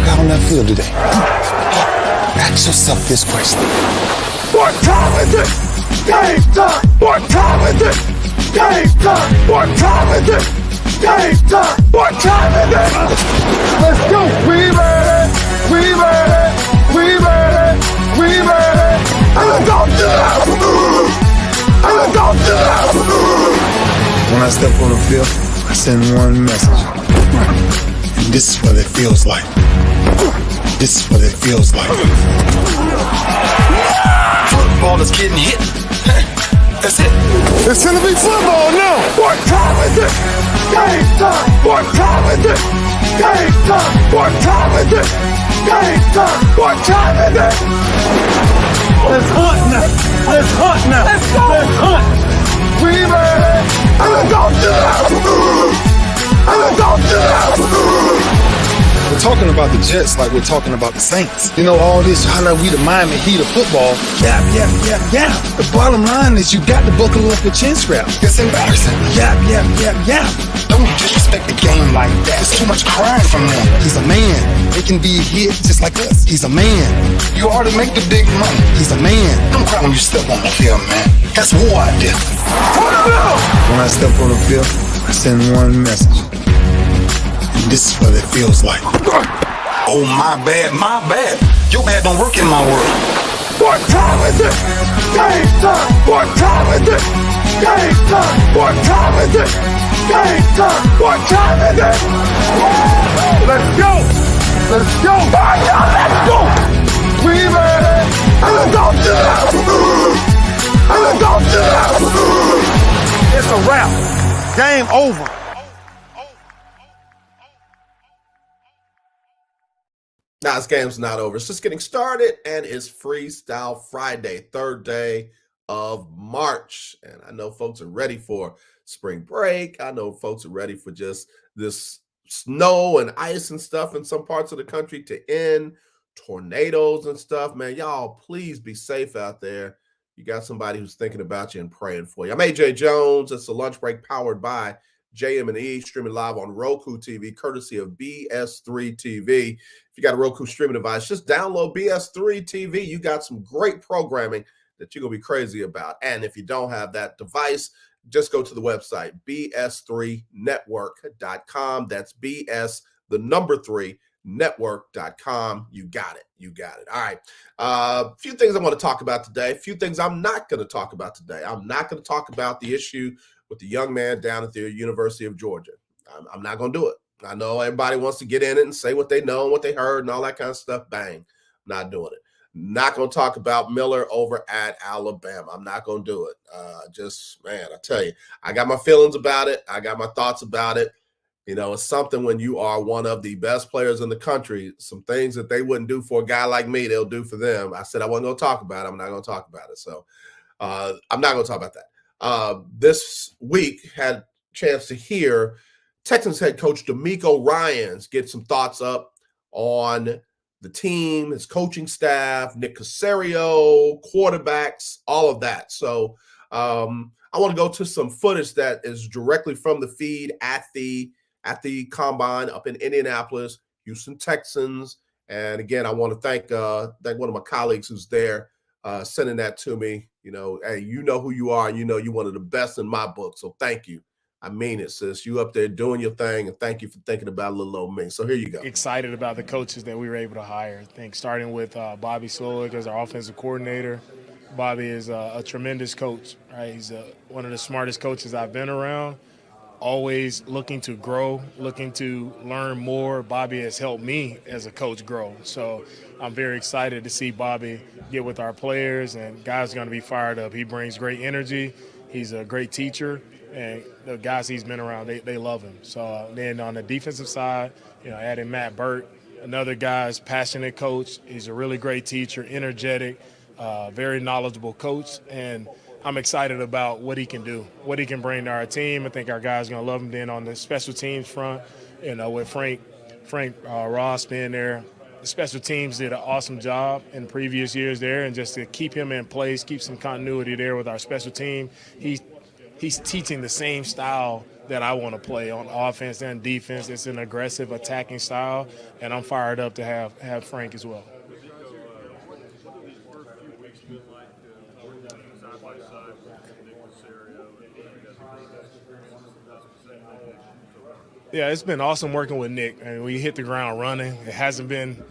out on that field today, ask yourself this question. What time is it? Game time! What time is it? Game time! What time is it? Game time! What time is it? Let's go! We ready! We ready! We ready! We ready! And let's go to that! And let's go to that! When I step on the field, I send one message. And this is what it feels like. This is what it feels like. Football is getting hit. That's it. It's gonna be football now. What time is it? Game time. What time is it? Game time. What time is it? Game time. What time is it? Let's hunt now. Let's hunt now. Let's go. Let's hunt. We ready. And let's go to that. And let's go to that. We're talking about the Jets like we're talking about the Saints. You know, all this, how like we the Miami Heat of football. Yeah. The bottom line is you got to buckle up your chin strap. It's embarrassing. Yeah. Don't disrespect the game like that. There's too much crying from them. He's a man. They can be hit just like us. He's a man. You already make the big money. He's a man. Don't cry when you step on the field, man. That's war out there. When I step on the field, I send one message. And this is what it feels like. Oh, my bad. Your bad don't work in my world. What time is it? Game time. What time is it? Game time. What time is it? Game time. What time is it? Let's go. Let's go. Let's go. We ready. And let's go to that. And let's go to that. It's a wrap. Game over. Nah, this game's not over. It's just getting started, and it's Freestyle Friday, third day of March. And I know folks are ready for spring break. I know folks are ready for just this snow and ice and stuff in some parts of the country to end, tornadoes and stuff. Man, y'all, please be safe out there. You got somebody who's thinking about you and praying for you. I'm AJ Jones. It's a lunch break powered by JM&E, streaming live on ROKU TV, courtesy of BS3 TV. If you got a Roku streaming device, just download BS3 TV. You got some great programming that you're going to be crazy about. And if you don't have that device, just go to the website, bs3network.com. That's BS, the number 3, network.com. You got it. All right. A few things I want to talk about today. A few things I'm not going to talk about today. I'm not going to talk about the issue with the young man down at the University of Georgia. I'm not going to do it. I know everybody wants to get in it and say what they know and what they heard and all that kind of stuff. Bang. I'm not doing it. Not going to talk about Miller over at Alabama. I'm not going to do it. Man, I tell you, I got my feelings about it. I got my thoughts about it. You know, it's something when you are one of the best players in the country, some things that they wouldn't do for a guy like me, they'll do for them. I said I wasn't going to talk about it. I'm not going to talk about it. So I'm not going to talk about that. This week had a chance to hear Texans head coach DeMeco Ryans get some thoughts up on the team, his coaching staff, Nick Caserio, quarterbacks, all of that. So I want to go to some footage that is directly from the feed at the combine up in Indianapolis, Houston Texans. And again, I want to thank one of my colleagues who's there sending that to me. You know, hey, you know who you are, and you know you're one of the best in my book. So thank you. I mean it, sis. You up there doing your thing, and thank you for thinking about little old me. So here you go. Excited about the coaches that we were able to hire. I think starting with Bobby Slowick as our offensive coordinator. Bobby is a tremendous coach, right? He's one of the smartest coaches I've been around. Always looking to grow, looking to learn more. Bobby has helped me as a coach grow. So I'm very excited to see Bobby get with our players, and guys are going to be fired up. He brings great energy. He's a great teacher, and the guys he's been around, they love him. So then on the defensive side, adding Matt Burt, another guy's passionate coach. He's a really great teacher, energetic, very knowledgeable coach, and I'm excited about what he can do, what he can bring to our team. I think our guys are going to love him. Then on the special teams front, with Frank Ross being there, the special teams did an awesome job in previous years there, and just to keep him in place, keep some continuity there with our special team. He he's teaching the same style that I want to play on offense and defense. It's an aggressive attacking style, and I'm fired up to have Frank as well. Yeah, it's been awesome working with Nick. I mean, we hit the ground running. It hasn't been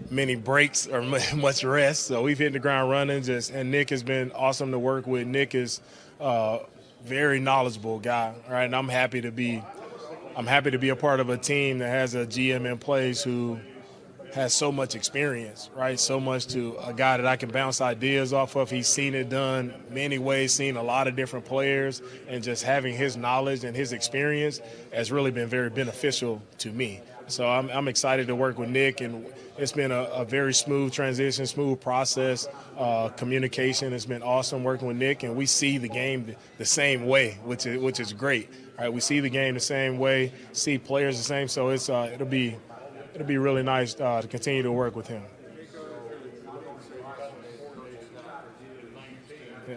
many breaks or much rest, so we've hit the ground running. And Nick has been awesome to work with. Nick is very knowledgeable guy, right? And I'm happy to be a part of a team that has a GM in place who has so much experience, right? So much to a guy that I can bounce ideas off of. He's seen it done many ways, seen a lot of different players, and just having his knowledge and his experience has really been very beneficial to me. So I'm excited to work with Nick, and it's been a very smooth transition, smooth process. Communication has been awesome working with Nick, and we see the game the same way, which is great. Right? We see the game the same way, see players the same. So it'll be really nice to continue to work with him. Yeah.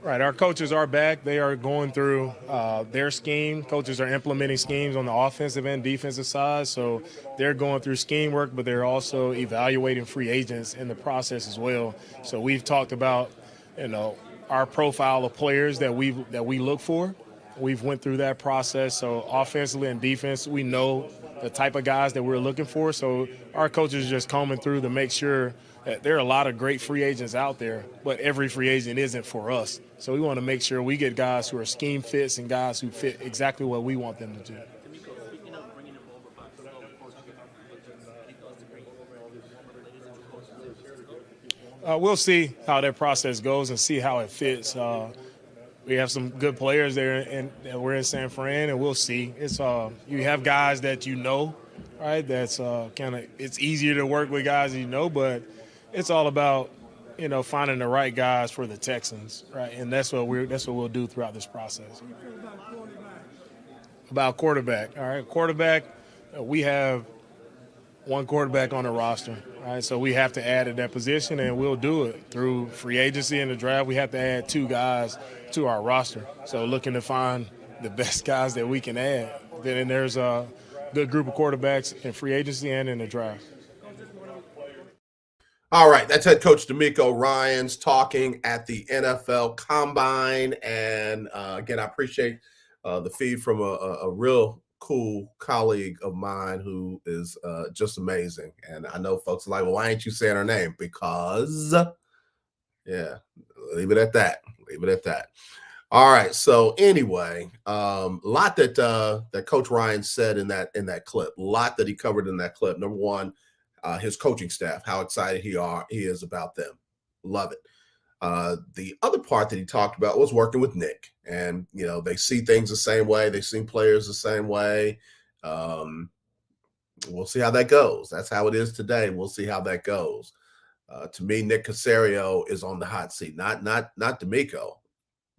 Right, our coaches are back. They are going through their scheme. Coaches are implementing schemes on the offensive and defensive side, so they're going through scheme work, but they're also evaluating free agents in the process as well. So we've talked about, our profile of players that we look for. We've went through that process. So offensively and defense, we know the type of guys that we're looking for. So our coaches are just combing through to make sure that there are a lot of great free agents out there, but every free agent isn't for us. So we want to make sure we get guys who are scheme fits and guys who fit exactly what we want them to do. We'll see how that process goes and see how it fits. We have some good players there, and we're in San Fran, and we'll see. It's you have guys that right? That's it's easier to work with guys but it's all about finding the right guys for the Texans, right? And that's what we'll do throughout this process. About quarterback, all right. Quarterback, we have one quarterback on the roster, right? So we have to add at that position, and we'll do it through free agency and the draft. We have to add 2 guys to our roster. So looking to find the best guys that we can add. Then there's a good group of quarterbacks in free agency and in the draft. All right, that's head coach DeMeco Ryans talking at the NFL Combine. And again, I appreciate the feed from a real cool colleague of mine who is just amazing. And I know folks are like, well, why ain't you saying her name? Because, yeah, leave it at that. Leave it at that. All right. So anyway, lot that Coach Ryan said in that clip, a lot that he covered in that clip. Number one, his coaching staff, how excited he is about them. Love it. The other part that he talked about was working with Nick, and they see things the same way. They see players the same way. We'll see how that goes. That's how it is today. We'll see how that goes. To me, Nick Caserio is on the hot seat. Not DeMeco.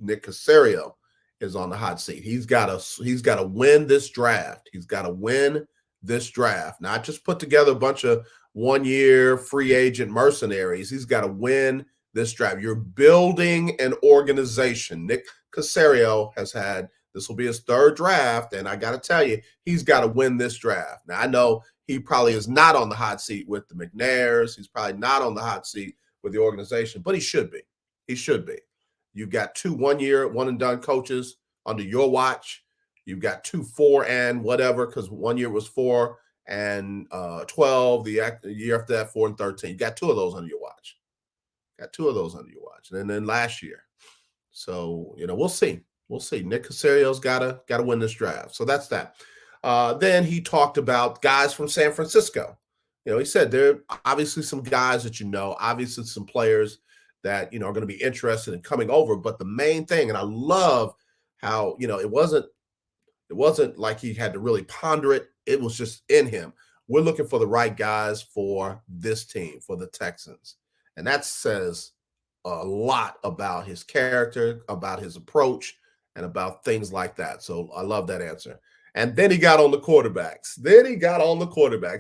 Nick Caserio is on the hot seat. He's got to win this draft. He's got to win this draft. Not just put together a bunch of one-year free agent mercenaries. He's got to win this draft. You're building an organization. Nick Caserio this will be his 3rd draft, and I got to tell you, he's got to win this draft. Now, I know he probably is not on the hot seat with the McNairs. He's probably not on the hot seat with the organization, but he should be. He should be. You've got 2 one-year, one-and-done coaches under your watch. You've got 2 4 and whatever, because 1 year was 4 and 12. The year after that, 4 and 13. You got 2 of those under your watch. And then last year. So, we'll see. We'll see. Nick Caserio's got to win this draft. So that's that. Then he talked about guys from San Francisco. He said there are obviously some guys that obviously some players that, are going to be interested in coming over. But the main thing, and I love how, it wasn't like he had to really ponder it. It was just in him. We're looking for the right guys for this team, for the Texans. And that says a lot about his character, about his approach, and about things like that. So I love that answer. And then he got on the quarterbacks.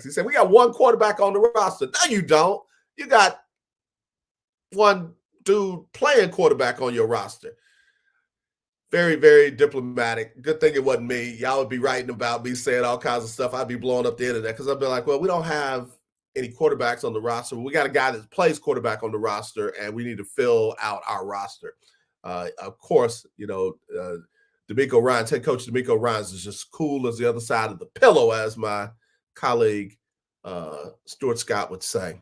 He said, we got one quarterback on the roster. No, you don't. You got one dude playing quarterback on your roster. Very, very diplomatic. Good thing it wasn't me. Y'all would be writing about me saying all kinds of stuff. I'd be blowing up the internet because I'd be like, well, we don't have any quarterbacks on the roster. We got a guy that plays quarterback on the roster, and we need to fill out our roster. Of course, DeMeco Ryans, head coach DeMeco Ryans, is just cool as the other side of the pillow, as my colleague Stuart Scott would say.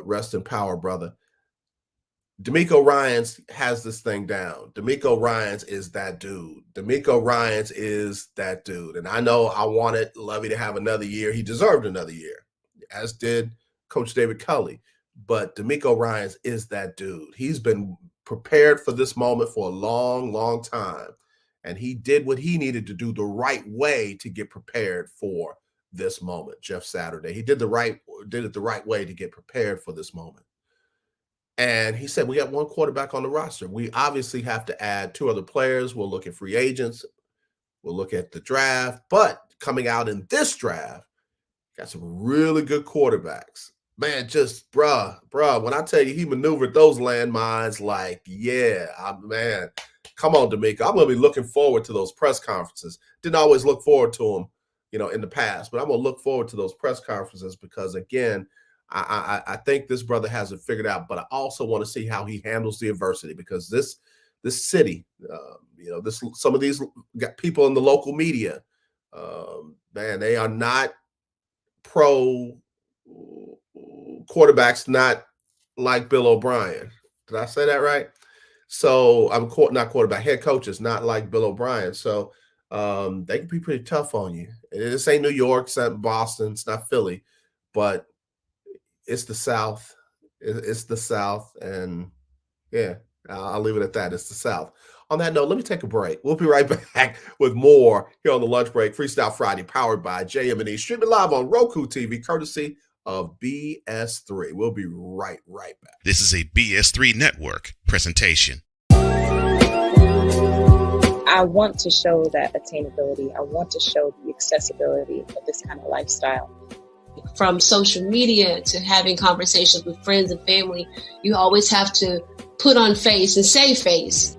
Rest in power, brother. DeMeco Ryans has this thing down. DeMeco Ryans is that dude. And I know I wanted Lovey to have another year. He deserved another year, as did Coach David Culley. But DeMeco Ryans is that dude. He's been prepared for this moment for a long, long time. And he did what he needed to do the right way to get prepared for this moment, Jeff Saturday. He did it the right way to get prepared for this moment. And he said, we got one quarterback on the roster. We obviously have to add 2 other players. We'll look at free agents. We'll look at the draft. But coming out in this draft, got some really good quarterbacks. Man, just, bruh, when I tell you he maneuvered those landmines like, yeah, man, come on, DeMeco. I'm going to be looking forward to those press conferences. Didn't always look forward to them, in the past, but I'm going to look forward to those press conferences because, again, I think this brother has it figured out, but I also want to see how he handles the adversity because this city, some of these people in the local media, man, they are not pro quarterbacks, not like Bill O'Brien. Did I say that right? So I'm not quarterback, head coaches, not like Bill O'Brien. So they can be pretty tough on you. This ain't New York, it's not Boston, it's not Philly, but it's the South. It's the South. And yeah, I'll leave it at that. It's the South. On that note, let me take a break. We'll be right back with more here on the lunch break. Freestyle Friday, powered by JM&E. Streaming live on Roku TV, courtesy of BS3. We'll be right back. This is a BS3 network presentation. I want to show that attainability. I want to show the accessibility of this kind of lifestyle. From social media to having conversations with friends and family, you always have to put on face and say face.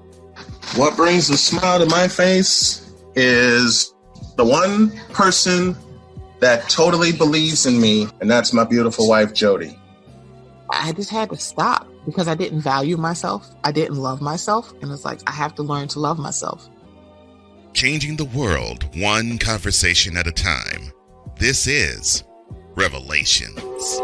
What brings a smile to my face is the one person that totally believes in me, and that's my beautiful wife, Jody. I just had to stop because I didn't value myself. I didn't love myself. And it's like, I have to learn to love myself. Changing the world one conversation at a time. This is Revelations.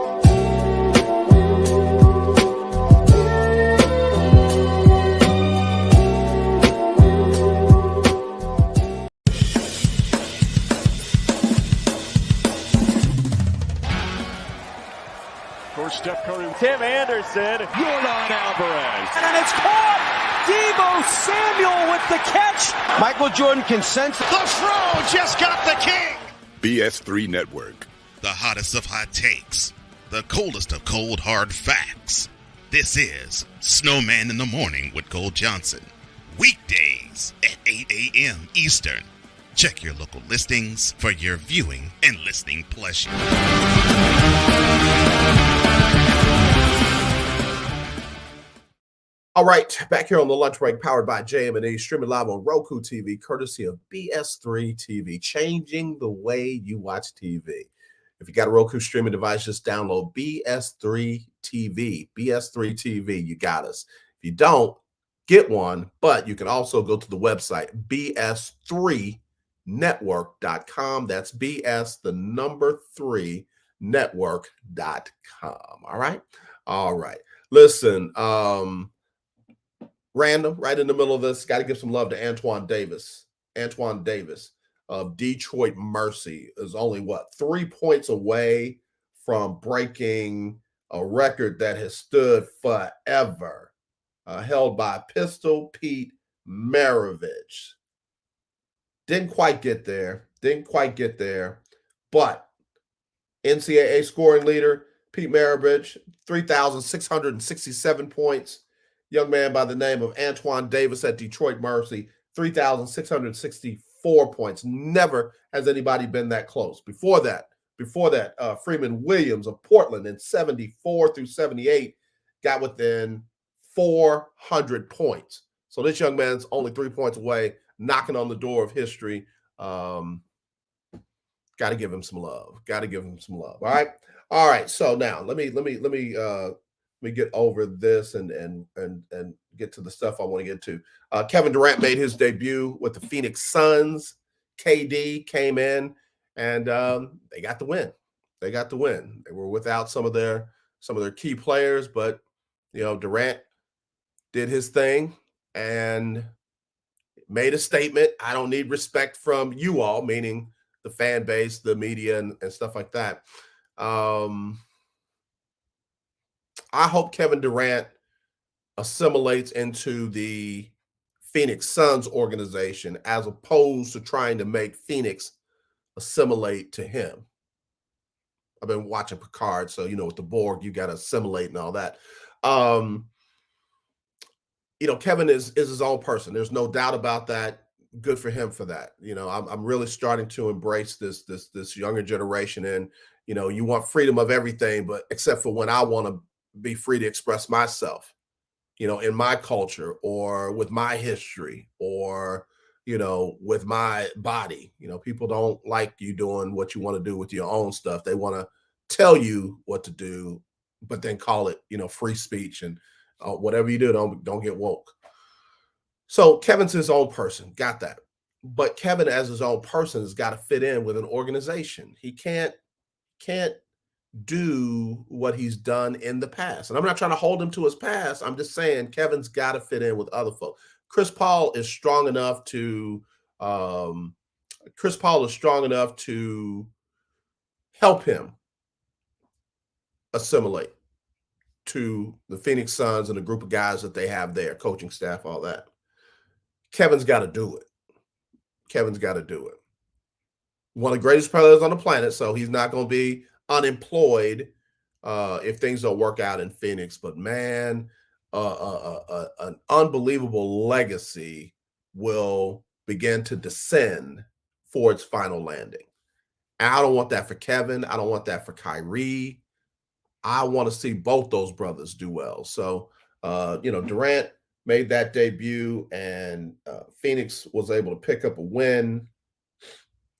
For Steph Curry, Tim Anderson, Jordan Alvarez, and it's caught. Deebo Samuel with the catch. Michael Jordan can sense it. The throw just got the king. BS3 Network. The hottest of hot takes. The coldest of cold hard facts. This is Snowman in the Morning with Cole Johnson. Weekdays at 8 a.m. Eastern. Check your local listings for your viewing and listening pleasure. All right, back here on the lunch break, powered by JM&E, streaming live on Roku TV, courtesy of BS3 TV, changing the way you watch TV. If you got a Roku streaming device, just download BS3 TV. BS3 TV, you got us. If you don't, get one, but you can also go to the website, bs3network.com. That's BS, the number 3, network.com. All right. Listen, random, right in the middle of this, got to give some love to Antoine Davis. Antoine Davis of Detroit Mercy is only, 3 points away from breaking a record that has stood forever, held by Pistol Pete Maravich. Didn't quite get there, but NCAA scoring leader, Pete Maravich, 3,667 points. Young man by the name of Antoine Davis at Detroit Mercy, 3,664 74 points. Never has anybody been that close. Before that, Freeman Williams of Portland in 74 through 78 got within 400 points. So this young man's only 3 points away, knocking on the door of history. Got to give him some love. All right. So now let me get over this and get to the stuff I want to get to. Kevin Durant made his debut with the Phoenix Suns. KD came in and they got the win. They were without some of their key players, but Durant did his thing and made a statement. I don't need respect from you all, meaning the fan base, the media, and stuff like that. I hope Kevin Durant assimilates into the Phoenix Suns organization as opposed to trying to make Phoenix assimilate to him. I've been watching Picard, so with the Borg, you got to assimilate and all that. Kevin is his own person. There's no doubt about that. Good for him for that. I'm really starting to embrace this younger generation, and you want freedom of everything, but except for when I want to be free to express myself, in my culture or with my history or with my body. People don't like you doing what you want to do with your own stuff. They want to tell you what to do, but then call it free speech, and whatever you do, don't get woke. So Kevin's his own person, got that. But Kevin as his own person has got to fit in with an organization. He can't do what he's done in the past. And I'm not trying to hold him to his past. I'm just saying Kevin's got to fit in with other folks. Chris Paul is strong enough to help him assimilate to the Phoenix Suns and the group of guys that they have there, coaching staff, all that. Kevin's got to do it. One of the greatest players on the planet, so he's not going to be unemployed if things don't work out in Phoenix. But man, an unbelievable legacy will begin to descend for its final landing. And I don't want that for Kevin. I don't want that for Kyrie. I want to see both those brothers do well. So, Durant made that debut, and Phoenix was able to pick up a win.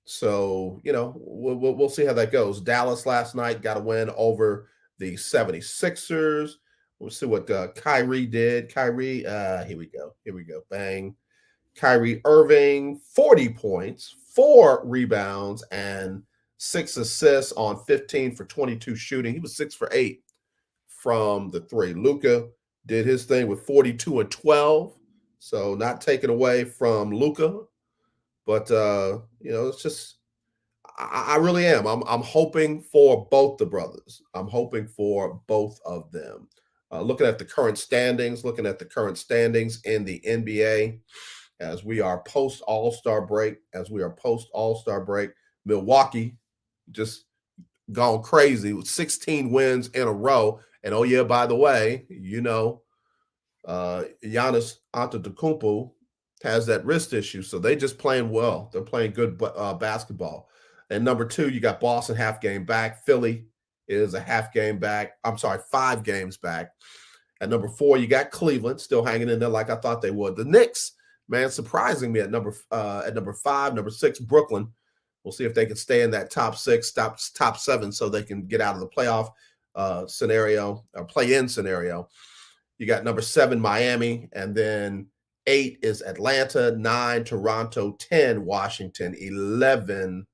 So, we'll see how that goes. Dallas last night got a win over the 76ers. We'll see what Kyrie did. Kyrie, here we go. Bang. Kyrie Irving, 40 points, 4 rebounds, and 6 assists on 15 for 22 shooting. He was 6 for 8 from the 3. Luka did his thing with 42 and 12. So not taken away from Luka. But, it's just, I really am. I'm hoping for both the brothers. I'm hoping for both of them. Looking at the current standings in the NBA, as we are post All-Star break, Milwaukee just gone crazy with 16 wins in a row. And oh yeah, by the way, Giannis Antetokounmpo has that wrist issue, so they just playing well. They're playing good basketball. And number 2, you got Boston half game back. Philly is a half game back. 5 games back. At number 4, you got Cleveland still hanging in there like I thought they would. The Knicks, man, surprising me at number 5. Number 6, Brooklyn. We'll see if they can stay in that top 6, top 7, so they can get out of the playoff scenario or play-in scenario. You got number 7, Miami, and then 8 is Atlanta, 9 Toronto, 10 Washington, 11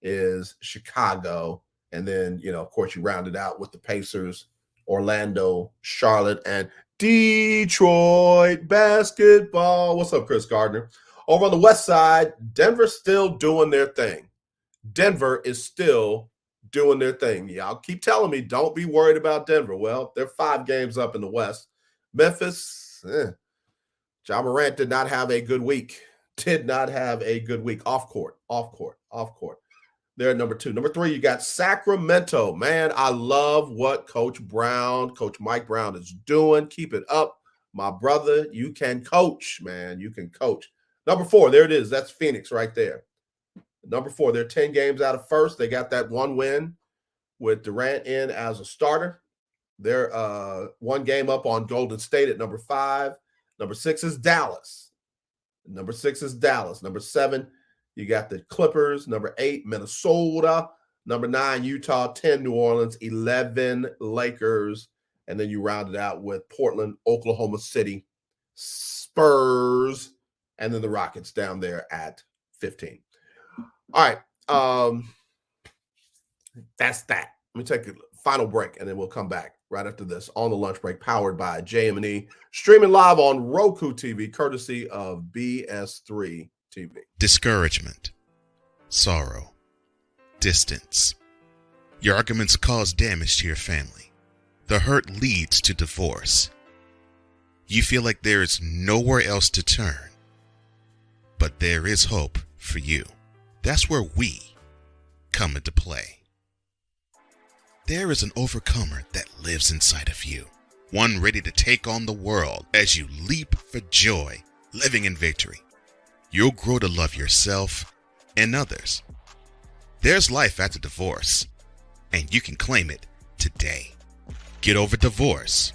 is Chicago, and then of course you round it out with the Pacers, Orlando, Charlotte, and Detroit basketball. What's up, Chris Gardner? Over on the west side, Denver's still doing their thing. Denver is still doing their thing. Y'all keep telling me don't be worried about Denver. Well, they're 5 games up in the West. Memphis, Ja Morant did not have a good week. Off court. They're at number 2. Number 3, you got Sacramento. Man, I love what Coach Mike Brown is doing. Keep it up. My brother, you can coach, man. You can coach. Number 4, there it is. That's Phoenix right there. Number 4, they're 10 games out of first. They got that one win with Durant in as a starter. They're one game up on Golden State at number 5. Number 6 is Dallas. Number 7, you got the Clippers. Number 8, Minnesota. Number 9, Utah. 10, New Orleans. 11, Lakers. And then you round it out with Portland, Oklahoma City, Spurs, and then the Rockets down there at 15. All right. That's that. Let me take a final break, and then we'll come back right after this on the lunch break, powered by JM&E, streaming live on Roku TV, courtesy of BS3 TV. Discouragement, sorrow, distance. Your arguments cause damage to your family. The hurt leads to divorce. You feel like there is nowhere else to turn. But there is hope for you. That's where we come into play. There is an overcomer that lives inside of you. One ready to take on the world as you leap for joy, living in victory. You'll grow to love yourself and others. There's life after divorce, and you can claim it today. Get Over Divorce,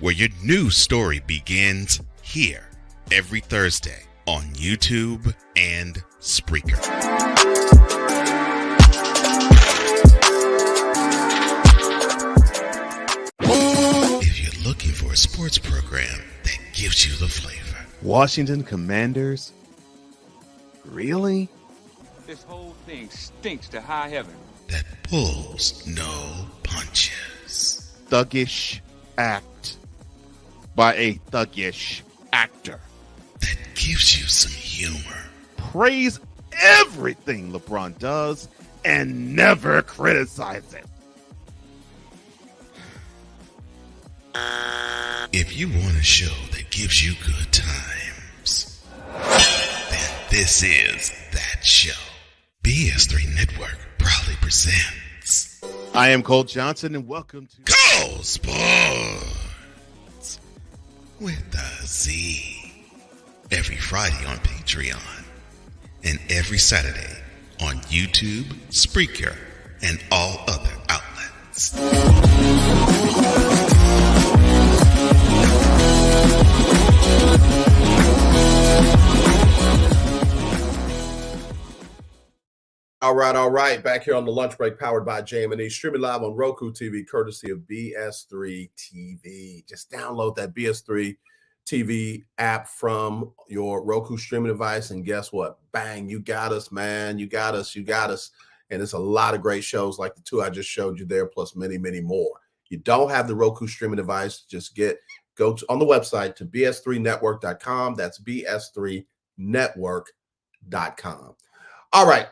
where your new story begins here every Thursday on YouTube and Spreaker. If you're looking for a sports program that gives you the flavor. Washington Commanders? Really? This whole thing stinks to high heaven. That pulls no punches. Thuggish act by a thuggish actor. That gives you some humor. Praise everything LeBron does and never criticize it. If you want a show that gives you good times, then this is that show. BS3 Network proudly presents. I am Cole Johnson, and welcome to Cole Sports with a Z. Every Friday on Patreon and every Saturday on YouTube, Spreaker, and all other outlets. All right. Back here on the lunch break, powered by JM&E, streaming live on Roku TV, courtesy of BS3 TV. Just download that BS3 TV app from your Roku streaming device, and guess what? Bang, you got us, man. You got us. And it's a lot of great shows like the 2 I just showed you there, plus many, many more. You don't have the Roku streaming device, just go on the website to bs3network.com. That's bs3network.com. All right.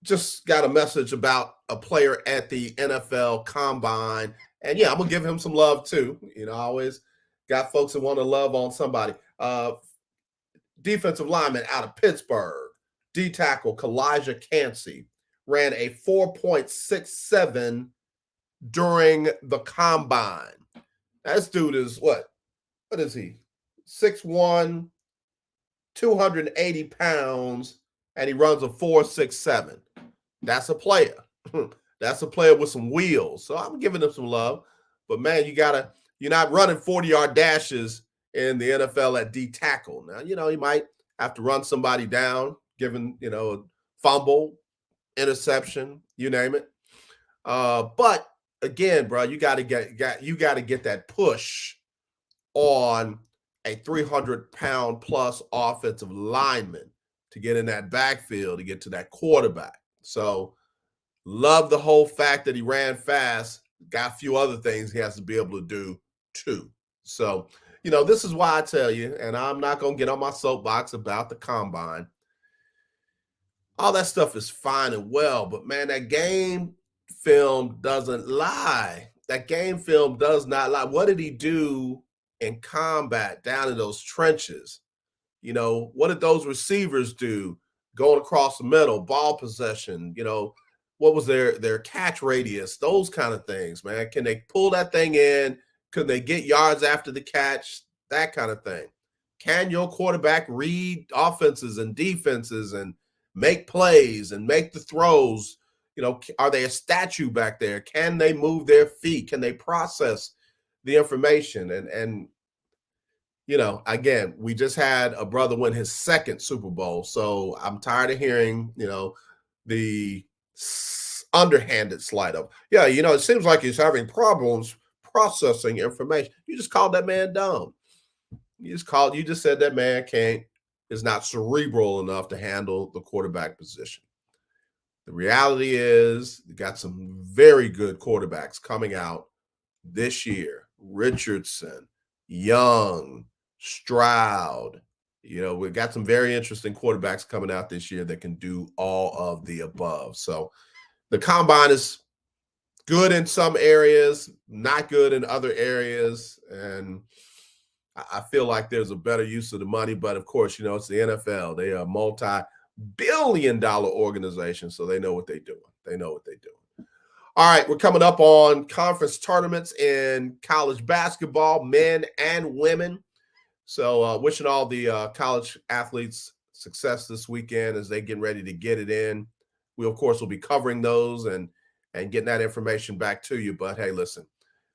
Just got a message about a player at the NFL Combine. And yeah, I'm going to give him some love too. You know, I always got folks that want to love on somebody. Defensive lineman out of Pittsburgh, D tackle Kalijah Cansey, ran a 4.67 during the Combine. This dude is what is he? 6'1", 280 pounds. And he runs a 4.67. That's a player. That's a player with some wheels. So I'm giving him some love. But man, you're not running 40-yard dashes in the NFL at D tackle. Now, you might have to run somebody down, given, a fumble, interception, you name it. But again, bro, you got to get that push on a 300-pound plus offensive lineman to get in that backfield, to get to that quarterback. So love the whole fact that he ran fast, got a few other things he has to be able to do too. So, this is why I tell you, and I'm not going to get on my soapbox about the Combine. All that stuff is fine and well, but man, that game film doesn't lie. That game film does not lie. What did he do in combat down in those trenches? What did those receivers do going across the middle, ball possession? What was their catch radius? Those kind of things, man. Can they pull that thing in? Could they get yards after the catch? That kind of thing. Can your quarterback read offenses and defenses and make plays and make the throws? Are they a statue back there? Can they move their feet? Can they process the information? And again, we just had a brother win his second Super Bowl. So I'm tired of hearing, the underhanded slight of, it seems like he's having problems processing information. You just called that man dumb. You just said that man is not cerebral enough to handle the quarterback position. The reality is you got some very good quarterbacks coming out this year. Richardson, Young, Stroud. We've got some very interesting quarterbacks coming out this year that can do all of the above. So the combine is good in some areas, not good in other areas. And I feel like there's a better use of the money. But of course, it's the NFL. They are a multi-billion-dollar organization, so they know what they're doing. All right, we're coming up on conference tournaments in college basketball, men and women. So wishing all the college athletes success this weekend as they get ready to get it in. We, of course, will be covering those and getting that information back to you. But, hey, listen,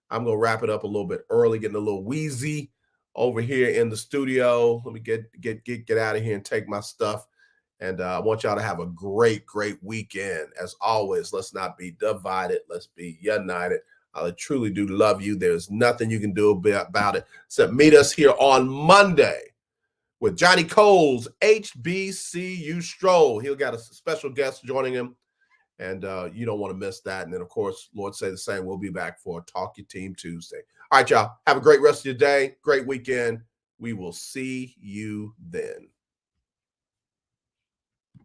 I'm going to wrap it up a little bit early, getting a little wheezy over here in the studio. Let me get out of here and take my stuff. And I want y'all to have a great, great weekend. As always, let's not be divided. Let's be united. I truly do love you. There's nothing you can do about it except meet us here on Monday with Johnny Cole's HBCU Stroll. He'll got a special guest joining him, and you don't want to miss that. And then, of course, Lord say the same. We'll be back for Talk Your Team Tuesday. All right, y'all. Have a great rest of your day. Great weekend. We will see you then.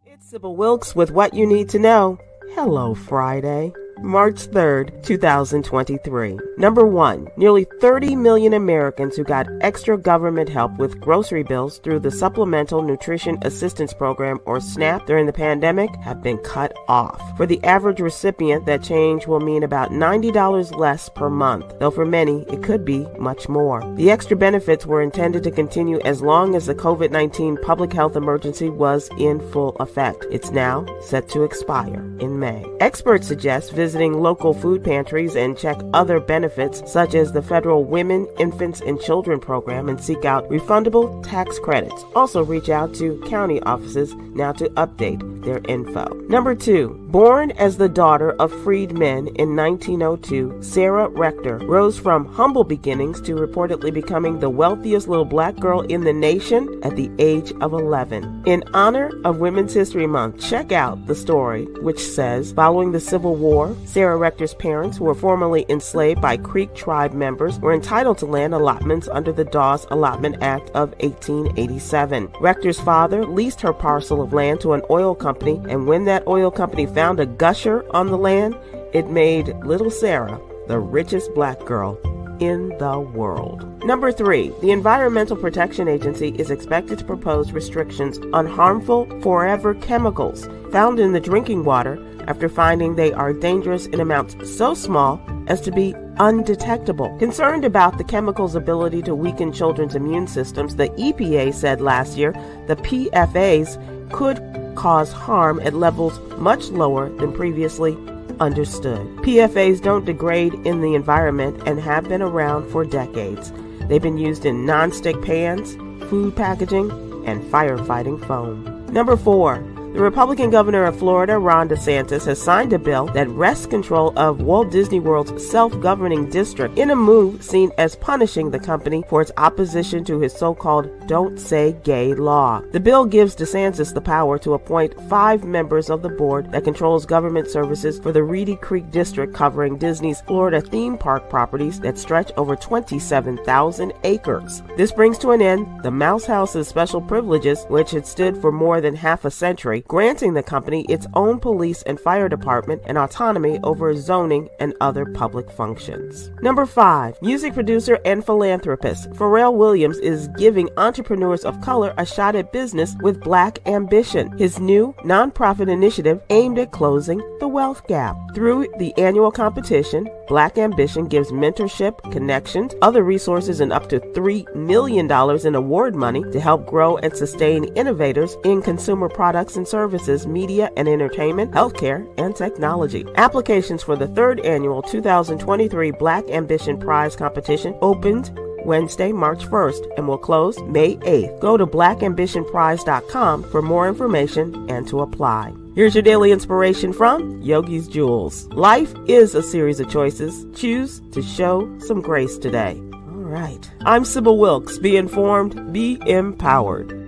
It's Sybil Wilkes with what you need to know. Hello, Friday. March 3rd, 2023. Number 1, nearly 30 million Americans who got extra government help with grocery bills through the Supplemental Nutrition Assistance Program, or SNAP, during the pandemic have been cut off. For the average recipient, that change will mean about $90 less per month, though for many, it could be much more. The extra benefits were intended to continue as long as the COVID-19 public health emergency was in full effect. It's now set to expire in May. Experts suggest visiting local food pantries and check other benefits such as the federal Women, Infants, and Children program and seek out refundable tax credits. Also reach out to county offices now to update their info. Number 2, born as the daughter of freedmen in 1902, Sarah Rector rose from humble beginnings to reportedly becoming the wealthiest little black girl in the nation at the age of 11. In honor of Women's History Month, check out the story, which says, following the Civil War, Sarah Rector's parents, who were formerly enslaved by Creek tribe members, were entitled to land allotments under the Dawes Allotment Act of 1887. Rector's father leased her parcel of land to an oil company, and when that oil company found a gusher on the land, it made little Sarah the richest black girl in the world. Number 3, the Environmental Protection Agency is expected to propose restrictions on harmful forever chemicals found in the drinking water after finding they are dangerous in amounts so small as to be undetectable. Concerned about the chemical's ability to weaken children's immune systems, the EPA said last year the PFAS could cause harm at levels much lower than previously understood. PFAS don't degrade in the environment and have been around for decades. They've been used in non-stick pans, food packaging, and firefighting foam. Number 4, the Republican governor of Florida, Ron DeSantis, has signed a bill that wrests control of Walt Disney World's self-governing district in a move seen as punishing the company for its opposition to his so-called Don't Say Gay law. The bill gives DeSantis the power to appoint 5 members of the board that controls government services for the Reedy Creek district, covering Disney's Florida theme park properties that stretch over 27,000 acres. This brings to an end the Mouse House's special privileges, which had stood for more than half a century, granting the company its own police and fire department and autonomy over zoning and other public functions. Number 5, music producer and philanthropist Pharrell Williams is giving entrepreneurs of color a shot at business with Black Ambition, his new nonprofit initiative aimed at closing the wealth gap. Through the annual competition, Black Ambition gives mentorship, connections, other resources, and up to $3 million in award money to help grow and sustain innovators in consumer products and services, media and entertainment, healthcare, and technology. Applications for the 3rd annual 2023 Black Ambition Prize competition opened Wednesday, March 1st and will close May 8th. Go to blackambitionprize.com for more information and to apply. Here's your daily inspiration from Yogi's Jewels. Life is a series of choices. Choose to show some grace today. All right. I'm Sybil Wilkes. Be informed, be empowered.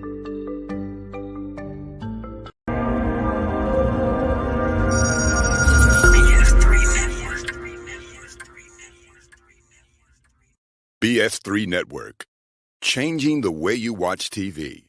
BS3 Network, changing the way you watch TV.